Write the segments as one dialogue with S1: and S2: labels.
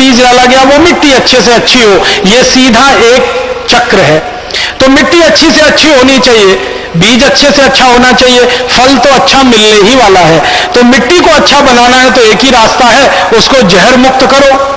S1: बीज डाला गया वो मिट्टी अच्छे से अच्छी हो, ये सीधा एक चक्र है। तो मिट्टी अच्छी से अच्छी होनी चाहिए, बीज अच्छे से अच्छा होना चाहिए, फल तो अच्छा मिलने ही वाला है। तो मिट्टी को अच्छा बनाना है तो एक ही रास्ता है, उसको जहर मुक्त करो।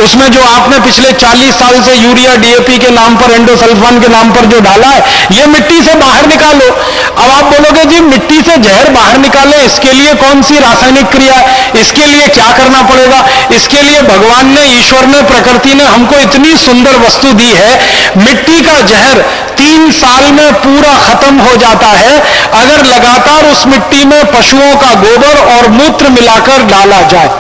S1: उसमें जो आपने पिछले 40 साल से यूरिया डीएपी के नाम पर, एंडोसल्फान के नाम पर जो डाला है, ये मिट्टी से बाहर निकालो। अब आप बोलोगे जी मिट्टी से जहर बाहर निकाले, इसके लिए कौन सी रासायनिक क्रिया, इसके लिए क्या करना पड़ेगा? इसके लिए भगवान ने, ईश्वर ने, प्रकृति ने हमको इतनी सुंदर वस्तु दी है। मिट्टी का जहर 3 साल में पूरा खत्म हो जाता है अगर लगातार उस मिट्टी में पशुओं का गोबर और मूत्र मिलाकर डाला जाए।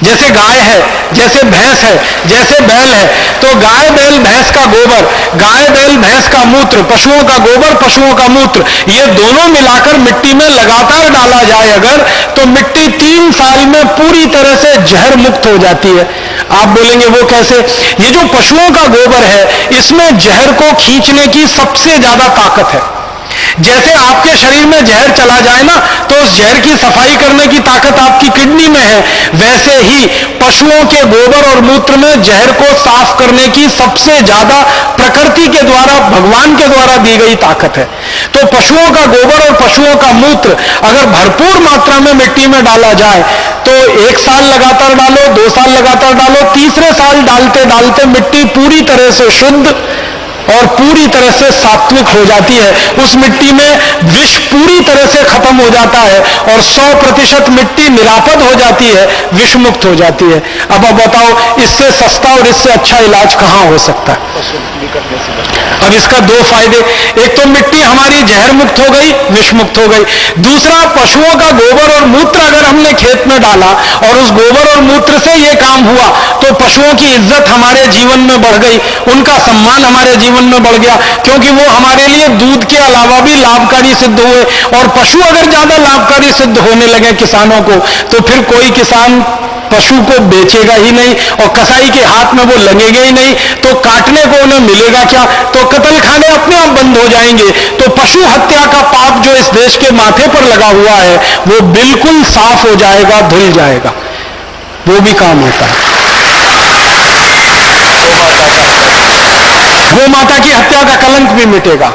S1: जैसे गाय है, जैसे भैंस है, जैसे बैल है, तो गाय बैल भैंस का गोबर, गाय बैल भैंस का मूत्र, पशुओं का गोबर, पशुओं का मूत्र, ये दोनों मिलाकर मिट्टी में लगातार डाला जाए अगर, तो मिट्टी 3 साल में पूरी तरह से जहर मुक्त हो जाती है। आप बोलेंगे वो कैसे? ये जो पशुओं का गोबर है, इसमें जहर को खींचने की सबसे ज्यादा ताकत है। जैसे आपके शरीर में जहर चला जाए ना, तो उस जहर की सफाई करने की ताकत आपकी किडनी में है, वैसे ही पशुओं के गोबर और मूत्र में जहर को साफ करने की सबसे ज्यादा प्रकृति के द्वारा, भगवान के द्वारा दी गई ताकत है। तो पशुओं का गोबर और पशुओं का मूत्र अगर भरपूर मात्रा में मिट्टी में डाला जाए तो 1 साल लगातार डालो, 2 साल लगातार डालो, तीसरे साल डालते डालते मिट्टी पूरी तरह से शुद्ध और पूरी तरह से सात्विक हो जाती है। उस मिट्टी में विष पूरी तरह से खत्म हो जाता है और 100% मिट्टी निरापद हो जाती है, विष मुक्त हो जाती है। अब आप बताओ इससे सस्ता और इससे अच्छा इलाज कहां हो सकता है? अब इसका 2 फायदे, एक तो मिट्टी हमारी जहर मुक्त हो गई, विष मुक्त हो गई। दूसरा, पशुओं का गोबर और मूत्र अगर हमने खेत में डाला और उस गोबर और मूत्र से ये काम हुआ तो पशुओं की इज्जत हमारे जीवन में बढ़ गई, उनका सम्मान हमारे जीवन में बढ़ गया, क्योंकि वो हमारे लिए दूध के अलावा भी लाभकारी सिद्ध हुए। और पशु अगर ज्यादा लाभकारी सिद्ध होने लगे किसानों को, तो फिर कोई किसान पशु को बेचेगा ही नहीं और कसाई के हाथ में वो लगेगा ही नहीं, तो काटने को उन्हें मिलेगा क्या? तो कत्ल खाने अपने आप बंद हो जाएंगे। तो पशु हत्या का पाप जो इस देश के माथे पर लगा हुआ है वो बिल्कुल साफ हो जाएगा, धुल जाएगा। वो भी काम होता है। गौ माता की हत्या का कलंक भी मिटेगा।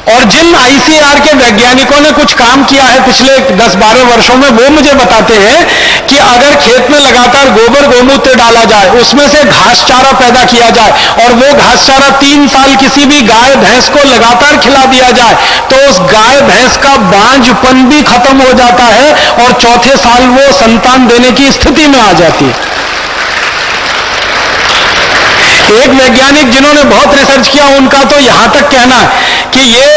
S1: और जिन आईसीआर के वैज्ञानिकों ने कुछ काम किया है पिछले 10-12 वर्षों में, वो मुझे बताते हैं कि अगर खेत में लगातार गोबर गोमूत्र डाला जाए, उसमें से घास चारा पैदा किया जाए और वो घास चारा 3 साल किसी भी गाय भैंस को लगातार खिला दिया जाए, तो उस गाय भैंस का बांझपन भी खत्म हो जाता है और चौथे साल वो संतान देने की स्थिति में आ जाती है। एक वैज्ञानिक जिन्होंने बहुत रिसर्च किया, उनका तो यहां तक कहना है कि ये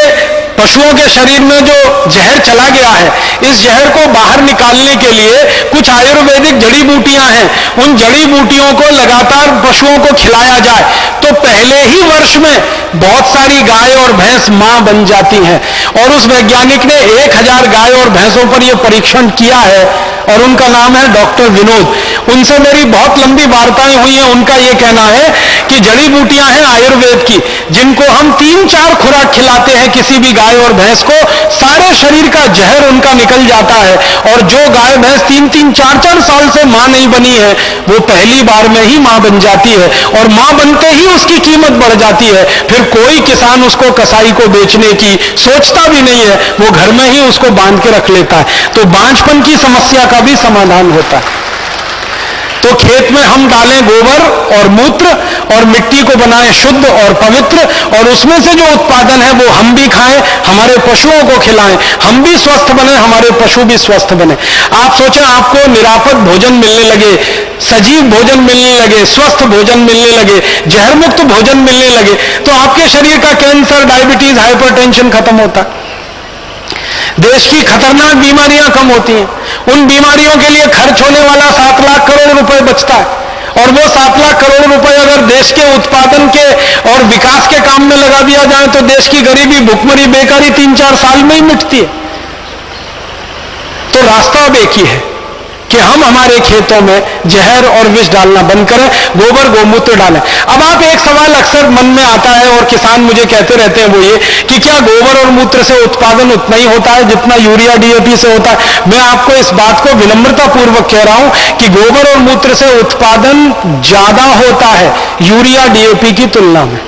S1: पशुओं के शरीर में जो जहर चला गया है, इस जहर को बाहर निकालने के लिए कुछ आयुर्वेदिक जड़ी बूटियां हैं। उन जड़ी बूटियों को लगातार पशुओं को खिलाया जाए तो पहले ही वर्ष में बहुत सारी गाय और भैंस मां बन जाती हैं। और उस वैज्ञानिक ने 1000 गाय और भैंसों पर यह परीक्षण किया है और उनका नाम है डॉक्टर विनोद। उनसे मेरी बहुत लंबी वार्ताएं हुई हैं। उनका यह कहना है कि जड़ी बूटियां हैं आयुर्वेद की, जिनको हम 3-4 खुराक खिलाते हैं किसी भी गाय और भैंस को, सारे शरीर का जहर उनका निकल जाता है। और जो गाय भैंस 3-3, 4-4 साल से मां नहीं बनी है, वो पहली बार में ही मां बन जाती है और मां बनते ही उसकी कीमत बढ़ जाती है। फिर कोई किसान उसको कसाई को बेचने की सोचता भी नहीं है, वो घर में ही उसको बांध के रख लेता है। तो बांझपन की समस्या का भी समाधान होता है। तो खेत में हम डालें गोबर और मूत्र और मिट्टी को बनाएं शुद्ध और पवित्र, और उसमें से जो उत्पादन है वो हम भी खाएं, हमारे पशुओं को खिलाएं, हम भी स्वस्थ बने, हमारे पशु भी स्वस्थ बने। आप सोचें आपको निरापद भोजन मिलने लगे, सजीव भोजन मिलने लगे, स्वस्थ भोजन मिलने लगे, जहर मुक्त भोजन मिलने लगे, तो आपके शरीर का कैंसर, डायबिटीज, हाइपरटेंशन खत्म होता है। देश की खतरनाक बीमारियां कम होती हैं। उन बीमारियों के लिए खर्च होने वाला 7 लाख करोड़ रुपए बचता है, और वो 7 लाख करोड़ रुपए अगर देश के उत्पादन के और विकास के काम में लगा दिया जाए तो देश की गरीबी, भुखमरी, बेकारी 3-4 साल में ही मिटती है। तो रास्ता अब एक ही है, कि हम हमारे खेतों में जहर और विष डालना बंद करें, गोबर गोमूत्र डालें। अब आप एक सवाल अक्सर मन में आता है और किसान मुझे कहते रहते हैं, वो ये कि क्या गोबर और मूत्र से उत्पादन उतना ही होता है जितना यूरिया डीएपी से होता है? मैं आपको इस बात को विनम्रता पूर्वक कह रहा हूं कि गोबर और मूत्र से उत्पादन ज्यादा होता है यूरिया डीएपी की तुलना में,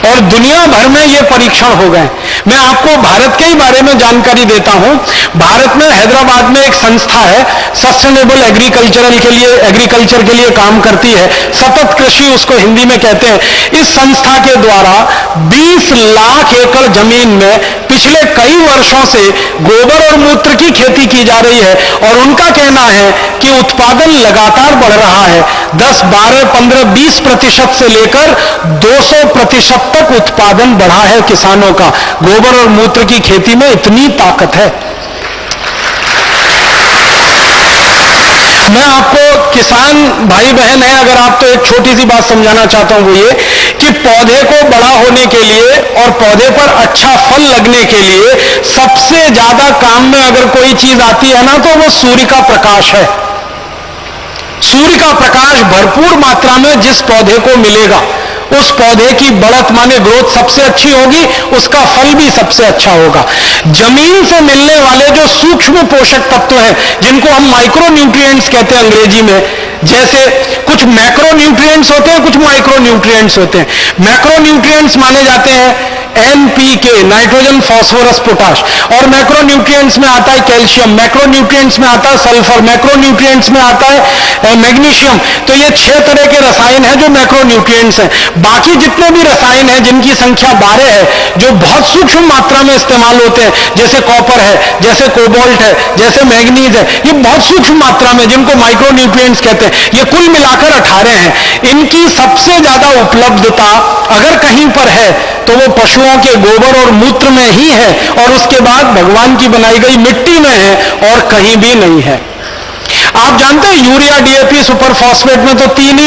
S1: और दुनिया भर में ये परीक्षण हो गए। मैं आपको भारत के ही बारे में जानकारी देता हूं। भारत में हैदराबाद में एक संस्था है, सस्टेनेबल एग्रीकल्चर के लिए काम करती है, सतत कृषि उसको हिंदी में कहते हैं। इस संस्था के द्वारा 20 लाख एकड़ जमीन में पिछले कई वर्षों से गोबर और मूत्र की खेती की जा रही है, और उनका कहना है कि उत्पादन लगातार बढ़ रहा है। 10, 12, 15, 20% से लेकर 200% तक उत्पादन बढ़ा है किसानों का। गोबर और मूत्र की खेती में इतनी ताकत है। मैं आपको किसान भाई बहन है, अगर आप, तो एक छोटी सी बात समझाना चाहता हूं, वो ये कि पौधे को बड़ा होने के लिए और पौधे पर अच्छा फल लगने के लिए सबसे ज्यादा काम में अगर कोई चीज आती है ना, तो वो सूर्य का प्रकाश है। सूर्य का प्रकाश भरपूर मात्रा में जिस पौधे को मिलेगा, उस पौधे की बढ़त माने ग्रोथ सबसे अच्छी होगी, उसका फल भी सबसे अच्छा होगा। जमीन से मिलने वाले जो सूक्ष्म पोषक तत्व हैं, जिनको हम माइक्रो न्यूट्रिएंट्स कहते हैं अंग्रेजी में, जैसे कुछ मैक्रो न्यूट्रिएंट्स होते हैं, कुछ माइक्रो न्यूट्रिएंट्स होते हैं। मैक्रो न्यूट्रिएंट्स माने जाते हैं NPK, नाइट्रोजन, फास्फोरस, पोटाश, और मैक्रो न्यूट्रिएंट्स में आता है कैल्शियम, मैक्रो न्यूट्रिएंट्स में आता है सल्फर, मैक्रो न्यूट्रिएंट्स में आता है मैग्नीशियम। तो ये 6 तरह के रसायन हैं जो मैक्रो न्यूट्रिएंट्स हैं। बाकी जितने भी रसायन हैं, जिनकी संख्या 12 है, जो बहुत सूक्ष्म मात्रा में इस्तेमाल होते हैं, जैसे कॉपर है, जैसे कोबाल्ट है, जैसे मैग्नीज है, ये बहुत सूक्ष्म मात्रा में, जिनको माइक्रो न्यूट्रिएंट्स कहते हैं। ये कुल मिलाकर 18 हैं। इनकी सबसे ज्यादा उपलब्धता अगर कहीं पर है तो वो पशुओं के गोबर और मूत्र में ही है, और उसके बाद भगवान की बनाई गई मिट्टी में है, और कहीं भी नहीं है। आप जानते हैं यूरिया डीएपी सुपर फॉस्फेट में तो 3 ही